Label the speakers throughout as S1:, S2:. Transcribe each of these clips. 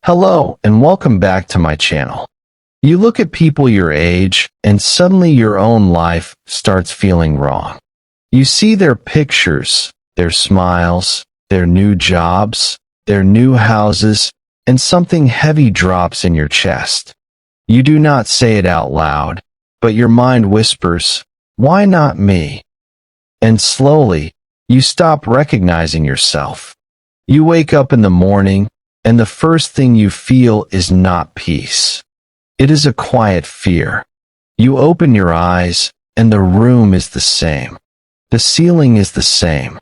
S1: Hello, and welcome back to my channel. You look at people your age, and suddenly your own life starts feeling wrong. You see their pictures, their smiles, their new jobs, their new houses, and something heavy drops in your chest. You do not say it out loud, but your mind whispers, "Why not me?" And slowly, you stop recognizing yourself. You wake up in the morning, and the first thing you feel is not peace. It is a quiet fear. You open your eyes, and the room is the same. The ceiling is the same.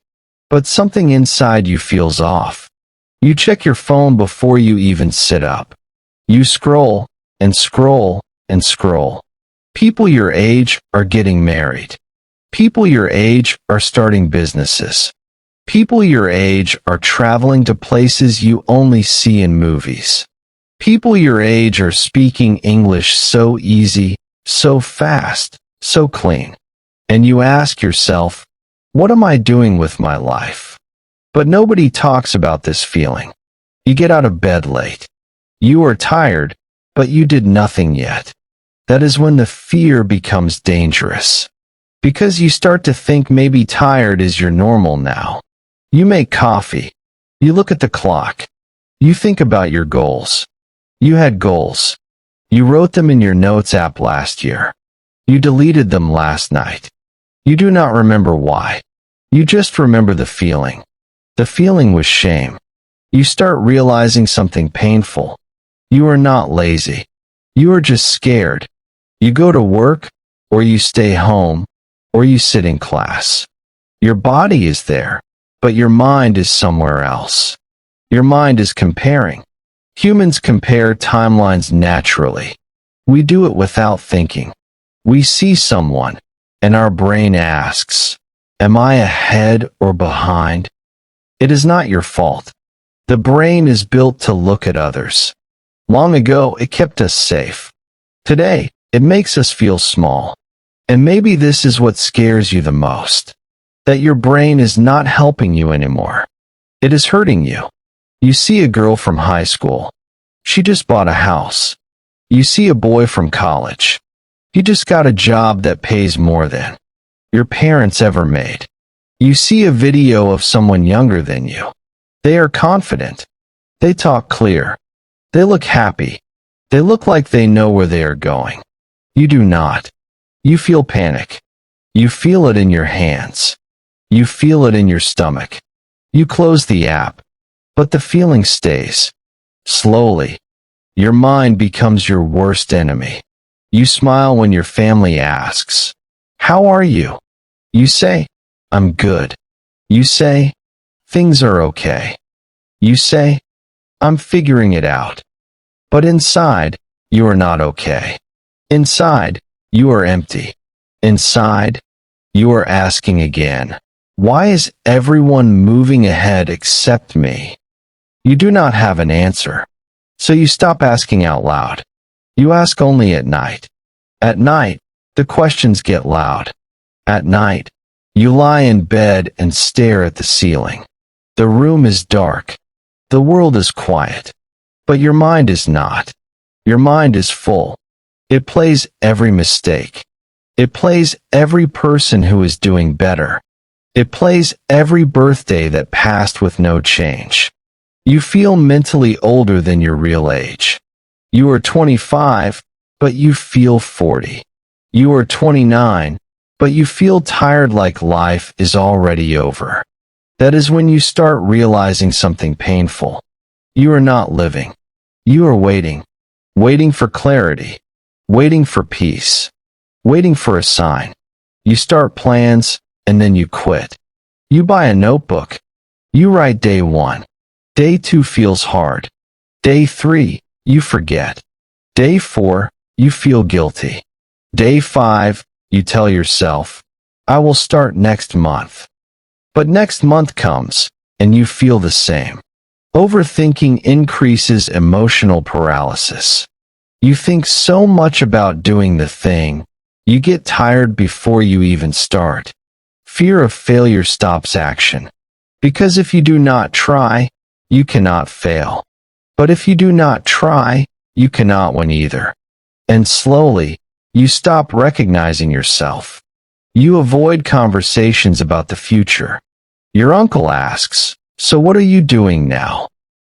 S1: But something inside you feels off. You check your phone before you even sit up. You scroll, and scroll, and scroll. People your age are getting married. People your age are starting businesses. People your age are traveling to places you only see in movies. People your age are speaking English so easy, so fast, so clean. And you ask yourself, what am I doing with my life? But nobody talks about this feeling. You get out of bed late. You are tired, but you did nothing yet. That is when the fear becomes dangerous. Because you start to think maybe tired is your normal now. You make coffee. You look at the clock. You think about your goals. You had goals. You wrote them in your notes app last year. You deleted them last night. You do not remember why. You just remember the feeling. The feeling was shame. You start realizing something painful. You are not lazy. You are just scared. You go to work, or you stay home, or you sit in class. Your body is there, but your mind is somewhere else. Your mind is comparing. Humans compare timelines naturally. We do it without thinking. We see someone, and our brain asks, am I ahead or behind? It is not your fault. The brain is built to look at others. Long ago, it kept us safe. Today, it makes us feel small. And maybe this is what scares you the most. That your brain is not helping you anymore. It is hurting you. You see a girl from high school. She just bought a house. You see a boy from college. He just got a job that pays more than your parents ever made. You see a video of someone younger than you. They are confident. They talk clear. They look happy. They look like they know where they are going. You do not. You feel panic. You feel it in your hands. You feel it in your stomach. You close the app, but the feeling stays. Slowly, your mind becomes your worst enemy. You smile when your family asks, "How are you?" You say, "I'm good." You say, "Things are okay." You say, "I'm figuring it out." But inside, you are not okay. Inside, you are empty. Inside, you are asking again, why is everyone moving ahead except me? You do not have an answer. So you stop asking out loud. You ask only at night. At night, the questions get loud. At night, you lie in bed and stare at the ceiling. The room is dark. The world is quiet. But your mind is not. Your mind is full. It plays every mistake. It plays every person who is doing better. It plays every birthday that passed with no change. You feel mentally older than your real age. You are 25, but you feel 40. You are 29, but you feel tired like life is already over. That is when you start realizing something painful. You are not living. You are waiting. Waiting for clarity. Waiting for peace. Waiting for a sign. You start plans, and then you quit. You buy a notebook. You write day 1. Day 2 feels hard. Day 3, you forget. Day 4, you feel guilty. Day 5, you tell yourself, I will start next month. But next month comes, and you feel the same. Overthinking increases emotional paralysis. You think so much about doing the thing, you get tired before you even start. Fear of failure stops action. Because if you do not try, you cannot fail. But if you do not try, you cannot win either. And slowly, you stop recognizing yourself. You avoid conversations about the future. Your uncle asks, "So what are you doing now?"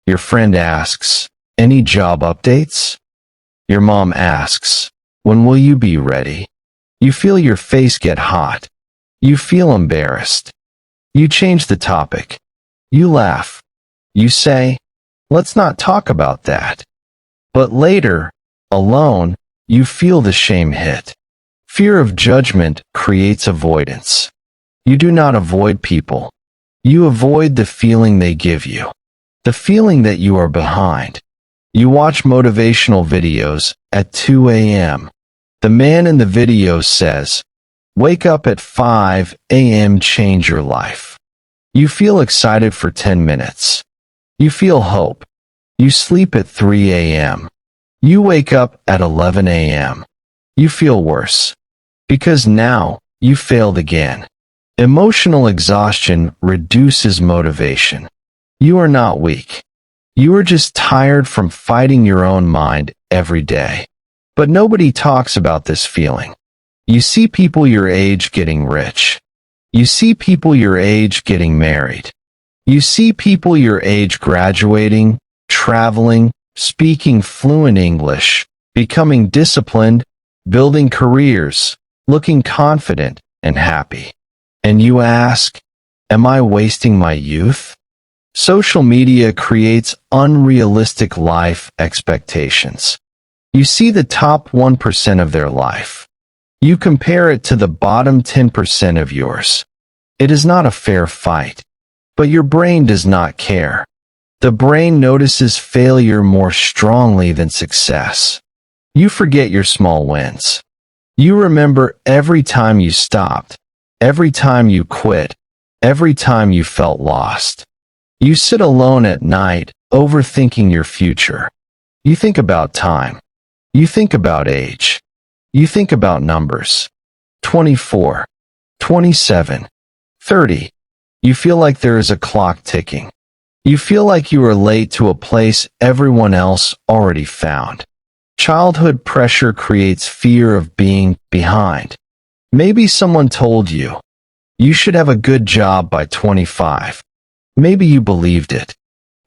S1: Your friend asks, "Any job updates?" Your mom asks, "When will you be ready?" You feel your face get hot. You feel embarrassed. You change the topic. You laugh. You say, "Let's not talk about that." But later, alone, you feel the shame hit. Fear of judgment creates avoidance. You do not avoid people. You avoid the feeling they give you. The feeling that you are behind. You watch motivational videos at 2 a.m. The man in the video says, "Wake up at 5 a.m. change your life." You feel excited for 10 minutes. You feel hope. You sleep at 3 a.m. You wake up at 11 a.m. You feel worse. Because now, you failed again. Emotional exhaustion reduces motivation. You are not weak. You are just tired from fighting your own mind every day. But nobody talks about this feeling. You see people your age getting rich. You see people your age getting married. You see people your age graduating, traveling, speaking fluent English, becoming disciplined, building careers, looking confident and happy. And you ask, am I wasting my youth? Social media creates unrealistic life expectations. You see the top 1% of their life. You compare it to the bottom 10% of yours. It is not a fair fight. But your brain does not care. The brain notices failure more strongly than success. You forget your small wins. You remember every time you stopped, every time you quit, every time you felt lost. You sit alone at night, overthinking your future. You think about time. You think about age. You think about numbers. 24, 27, 30. You feel like there is a clock ticking. You feel like you are late to a place everyone else already found. Childhood pressure creates fear of being behind. Maybe someone told you, you should have a good job by 25. Maybe you believed it.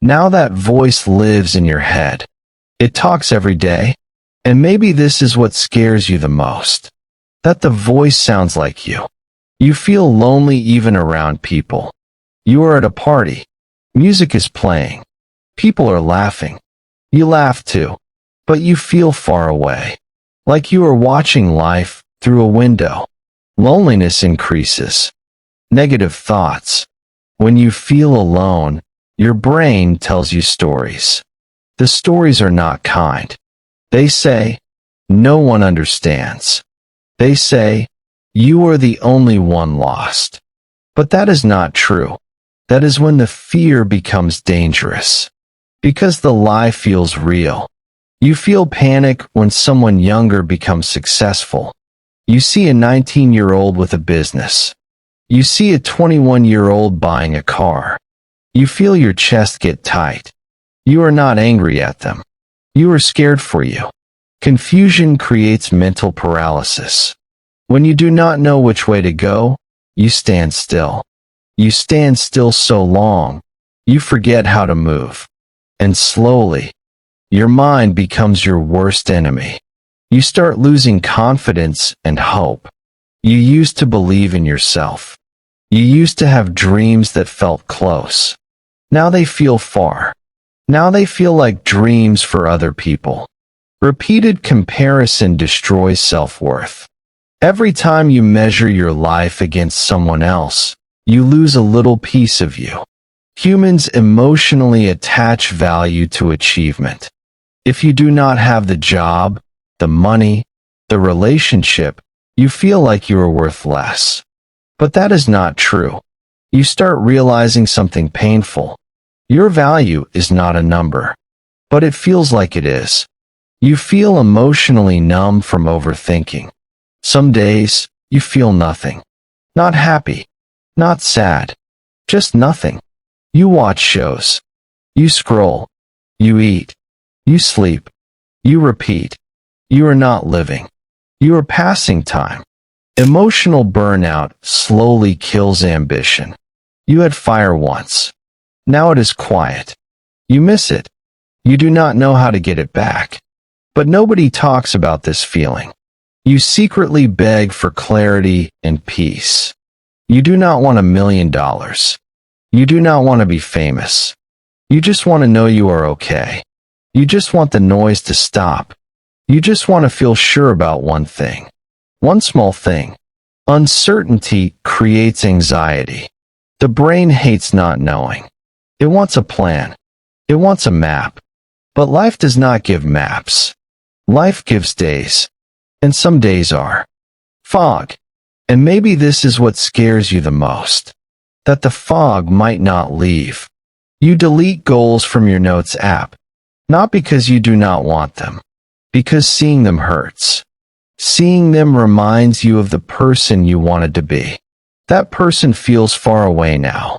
S1: Now that voice lives in your head. It talks every day. And maybe this is what scares you the most. That the voice sounds like you. You feel lonely even around people. You are at a party. Music is playing. People are laughing. You laugh too. But you feel far away. Like you are watching life through a window. Loneliness increases. Negative thoughts. When you feel alone, your brain tells you stories. The stories are not kind. They say, no one understands. They say, you are the only one lost. But that is not true. That is when the fear becomes dangerous. Because the lie feels real. You feel panic when someone younger becomes successful. You see a 19-year-old with a business. You see a 21-year-old buying a car. You feel your chest get tight. You are not angry at them. You are scared for you. Confusion creates mental paralysis. When you do not know which way to go, you stand still. You stand still so long, you forget how to move. And slowly, your mind becomes your worst enemy. You start losing confidence and hope. You used to believe in yourself. You used to have dreams that felt close. Now they feel far. Now they feel like dreams for other people. Repeated comparison destroys self-worth. Every time you measure your life against someone else, you lose a little piece of you. Humans emotionally attach value to achievement. If you do not have the job, the money, the relationship, you feel like you are worth less. But that is not true. You start realizing something painful. Your value is not a number, but it feels like it is. You feel emotionally numb from overthinking. Some days, you feel nothing. Not happy. Not sad. Just nothing. You watch shows. You scroll. You eat. You sleep. You repeat. You are not living. You are passing time. Emotional burnout slowly kills ambition. You had fire once. Now it is quiet. You miss it. You do not know how to get it back. But nobody talks about this feeling. You secretly beg for clarity and peace. You do not want $1 million. You do not want to be famous. You just want to know you are okay. You just want the noise to stop. You just want to feel sure about one thing. One small thing. Uncertainty creates anxiety. The brain hates not knowing. It wants a plan. It wants a map. But life does not give maps. Life gives days. And some days are fog. And maybe this is what scares you the most. That the fog might not leave. You delete goals from your notes app. Not because you do not want them. Because seeing them hurts. Seeing them reminds you of the person you wanted to be. That person feels far away now.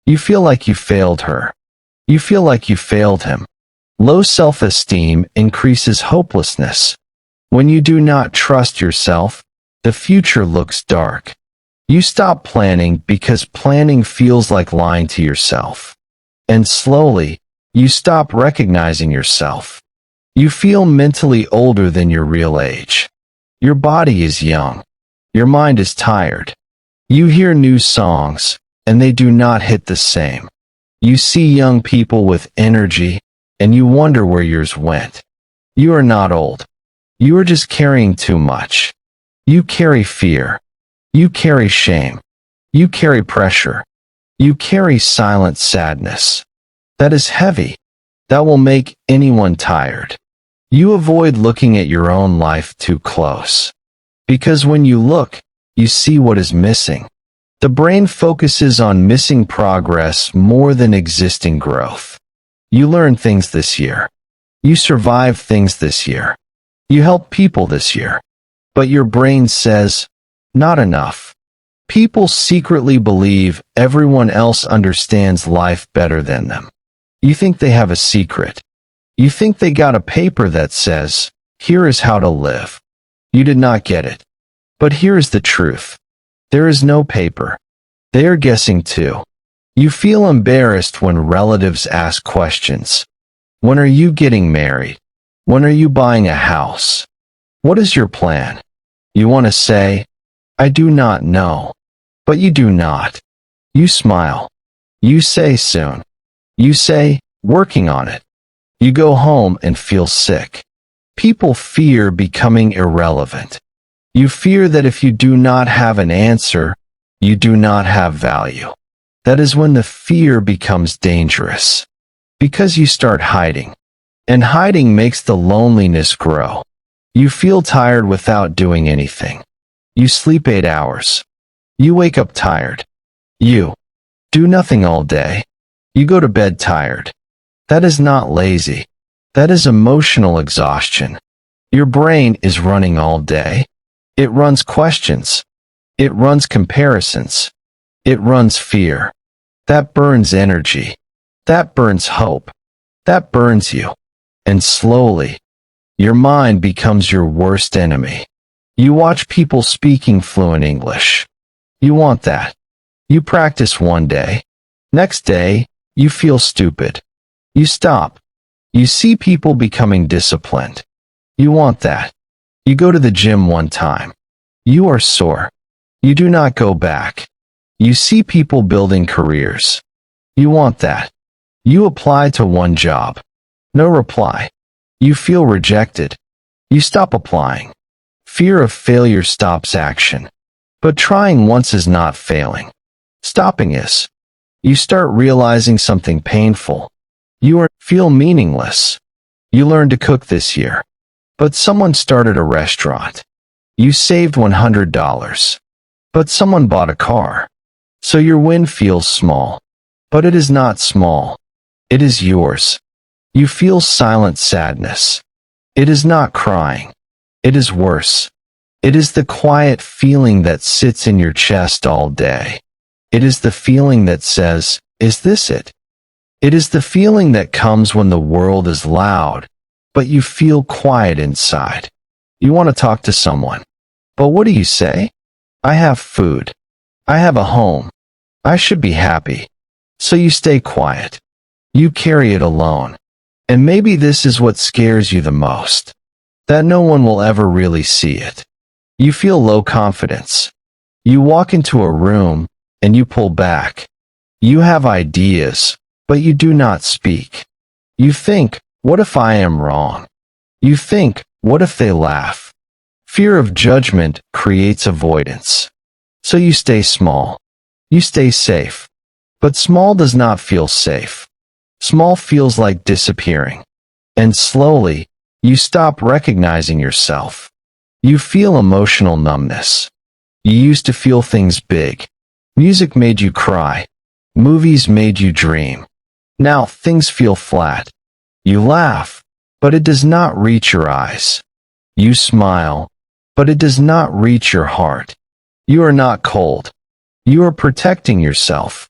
S1: You feel like you failed her. You feel like you failed him. Low self-esteem increases hopelessness. When you do not trust yourself, the future looks dark. You stop planning because planning feels like lying to yourself. And slowly, you stop recognizing yourself. You feel mentally older than your real age. Your body is young. Your mind is tired. You hear new songs, and they do not hit the same. You see young people with energy, and you wonder where yours went. You are not old. You are just carrying too much. You carry fear. You carry shame. You carry pressure. You carry silent sadness. That is heavy. That will make anyone tired. You avoid looking at your own life too close. Because when you look, you see what is missing. The brain focuses on missing progress more than existing growth. You learn things this year. You survive things this year. You help people this year. But your brain says, not enough. People secretly believe everyone else understands life better than them. You think they have a secret. You think they got a paper that says, here is how to live. You did not get it. But here is the truth. There is no paper. They are guessing too. You feel embarrassed when relatives ask questions. When are you getting married? When are you buying a house? What is your plan? You want to say, I do not know. But you do not. You smile. You say soon. You say, working on it. You go home and feel sick. People fear becoming irrelevant. You fear that if you do not have an answer, you do not have value. That is when the fear becomes dangerous. Because you start hiding. And hiding makes the loneliness grow. You feel tired without doing anything. You sleep 8 hours. You wake up tired. You do nothing all day. You go to bed tired. That is not lazy. That is emotional exhaustion. Your brain is running all day. It runs questions. It runs comparisons. It runs fear. That burns energy. That burns hope. That burns you. And slowly, your mind becomes your worst enemy. You watch people speaking fluent English. You want that. You practice one day. Next day, you feel stupid. You stop. You see people becoming disciplined. You want that. You go to the gym one time. You are sore. You do not go back. You see people building careers. You want that. You apply to one job. No reply. You feel rejected. You stop applying. Fear of failure stops action. But trying once is not failing. Stopping is. You start realizing something painful. You feel meaningless. You learned to cook this year. But someone started a restaurant. You saved $100. But someone bought a car. So your win feels small. But it is not small. It is yours. You feel silent sadness. It is not crying. It is worse. It is the quiet feeling that sits in your chest all day. It is the feeling that says, is this it? It is the feeling that comes when the world is loud, but you feel quiet inside. You want to talk to someone. But what do you say? I have food. I have a home. I should be happy. So you stay quiet. You carry it alone. And maybe this is what scares you the most. That no one will ever really see it. You feel low confidence. You walk into a room, and you pull back. You have ideas, but you do not speak. You think, what if I am wrong? You think, what if they laugh? Fear of judgment creates avoidance. So you stay small. You stay safe. But small does not feel safe. Small feels like disappearing. And slowly, you stop recognizing yourself. You feel emotional numbness. You used to feel things big. Music made you cry. Movies made you dream. Now things feel flat. You laugh, but it does not reach your eyes. You smile, but it does not reach your heart. You are not cold. You are protecting yourself.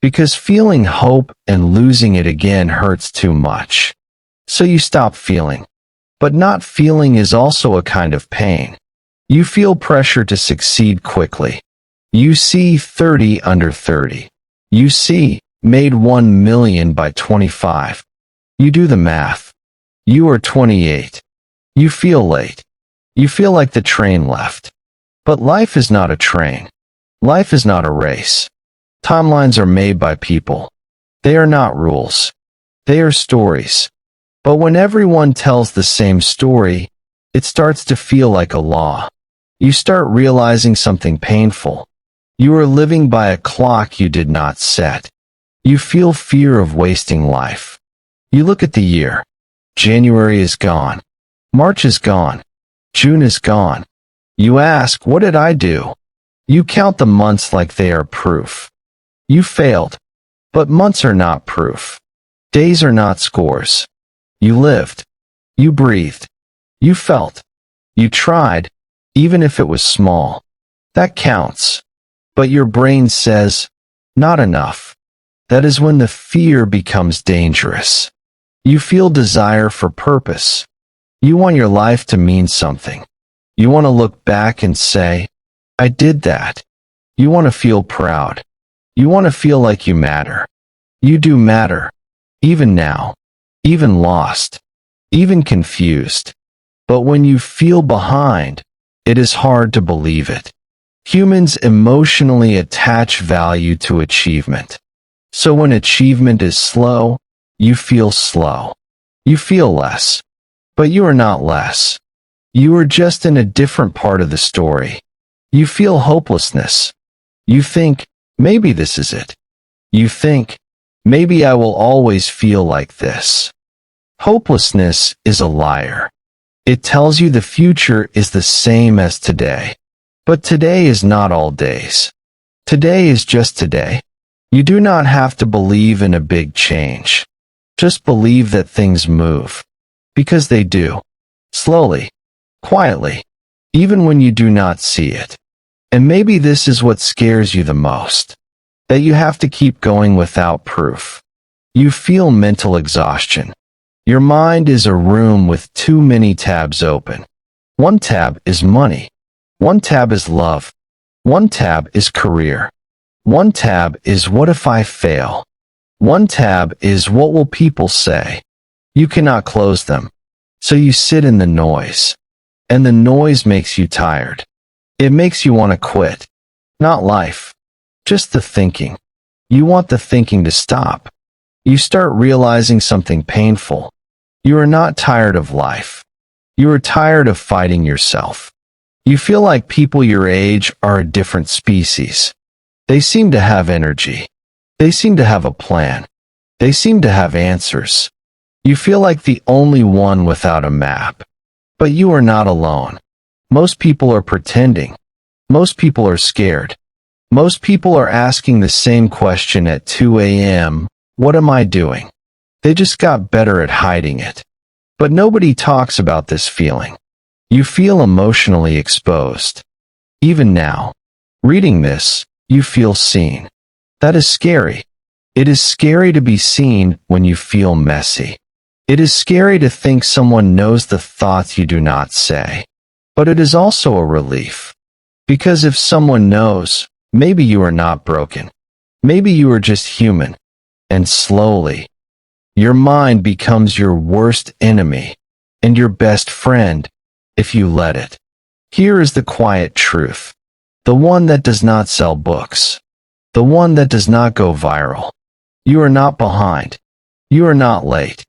S1: Because feeling hope and losing it again hurts too much. So you stop feeling. But not feeling is also a kind of pain. You feel pressure to succeed quickly. You see 30 under 30. You see, made 1 million by 25. You do the math. You are 28. You feel late. You feel like the train left. But life is not a train. Life is not a race. Timelines are made by people. They are not rules. They are stories. But when everyone tells the same story, it starts to feel like a law. You start realizing something painful. You are living by a clock you did not set. You feel fear of wasting life. You look at the year. January is gone. March is gone. June is gone. You ask, what did I do? You count the months like they are proof. You failed. But months are not proof. Days are not scores. You lived. You breathed. You felt. You tried, even if it was small. That counts. But your brain says, not enough. That is when the fear becomes dangerous. You feel desire for purpose. You want your life to mean something. You want to look back and say, I did that. You want to feel proud. You want to feel like you matter. You do matter. Even now. Even lost. Even confused. But when you feel behind, it is hard to believe it. Humans emotionally attach value to achievement. So when achievement is slow, you feel slow. You feel less. But you are not less. You are just in a different part of the story. You feel hopelessness. You think, maybe this is it. You think, maybe I will always feel like this. Hopelessness is a liar. It tells you the future is the same as today. But today is not all days. Today is just today. You do not have to believe in a big change. Just believe that things move. Because they do. Slowly. Quietly. Even when you do not see it. And maybe this is what scares you the most. That you have to keep going without proof. You feel mental exhaustion. Your mind is a room with too many tabs open. One tab is money. One tab is love. One tab is career. One tab is what if I fail. One tab is what will people say. You cannot close them. So you sit in the noise. And the noise makes you tired. It makes you want to quit. Not life. Just the thinking. You want the thinking to stop. You start realizing something painful. You are not tired of life. You are tired of fighting yourself. You feel like people your age are a different species. They seem to have energy. They seem to have a plan. They seem to have answers. You feel like the only one without a map. But you are not alone. Most people are pretending. Most people are scared. Most people are asking the same question at 2 a.m. What am I doing? They just got better at hiding it. But nobody talks about this feeling. You feel emotionally exposed. Even now, reading this, you feel seen. That is scary. It is scary to be seen when you feel messy. It is scary to think someone knows the thoughts you do not say. But it is also a relief. Because if someone knows, maybe you are not broken. Maybe you are just human. And slowly, your mind becomes your worst enemy and your best friend if you let it. Here is the quiet truth. The one that does not sell books. The one that does not go viral. You are not behind. You are not late.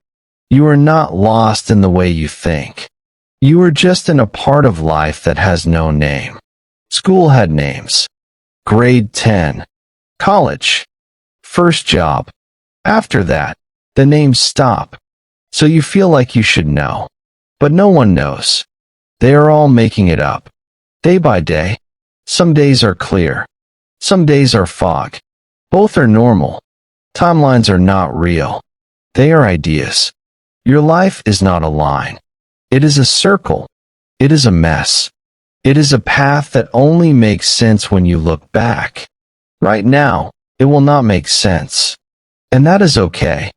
S1: You are not lost in the way you think. You are just in a part of life that has no name. School had names. Grade 10. College. First job. After that, the names stop. So you feel like you should know. But no one knows. They are all making it up. Day by day. Some days are clear. Some days are fog. Both are normal. Timelines are not real. They are ideas. Your life is not a line. It is a circle. It is a mess. It is a path that only makes sense when you look back. Right now, it will not make sense. And that is okay.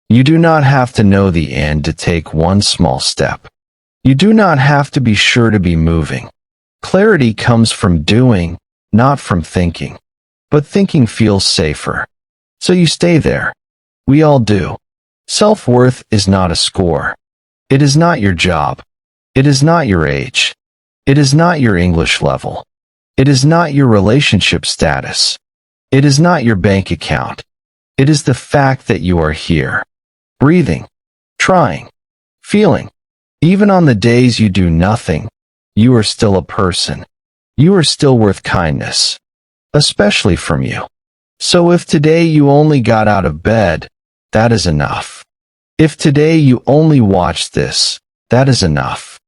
S1: You do not have to know the end to take one small step. You do not have to be sure to be moving. Clarity comes from doing, not from thinking. But thinking feels safer. So you stay there. We all do. Self-worth is not a score. It is not your job. It is not your age. It is not your English level. It is not your relationship status. It is not your bank account. It is the fact that you are here. Breathing. Trying. Feeling. Even on the days you do nothing, you are still a person. You are still worth kindness. Especially from you. So if today you only got out of bed, that is enough. If today you only watched this, that is enough.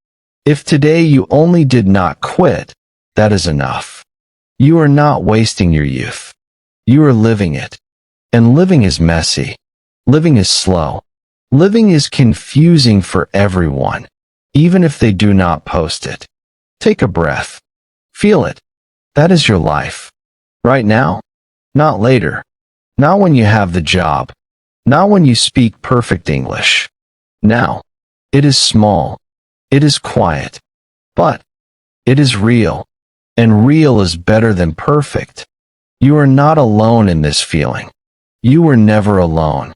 S1: If today you only did not quit, that is enough. You are not wasting your youth. You are living it. And living is messy. Living is slow. Living is confusing for everyone, even if they do not post it. Take a breath. Feel it. That is your life. Right now. Not later. Not when you have the job. Not when you speak perfect English. Now. It is small. It is quiet. But it is real. And real is better than perfect. You are not alone in this feeling. You were never alone.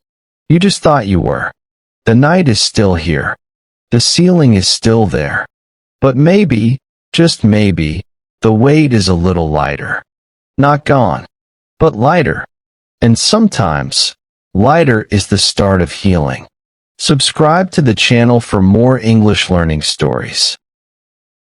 S1: You just thought you were. The night is still here. The ceiling is still there. But maybe, just maybe, the weight is a little lighter. Not gone, but lighter. And sometimes, lighter is the start of healing. Subscribe to the channel for more English learning stories.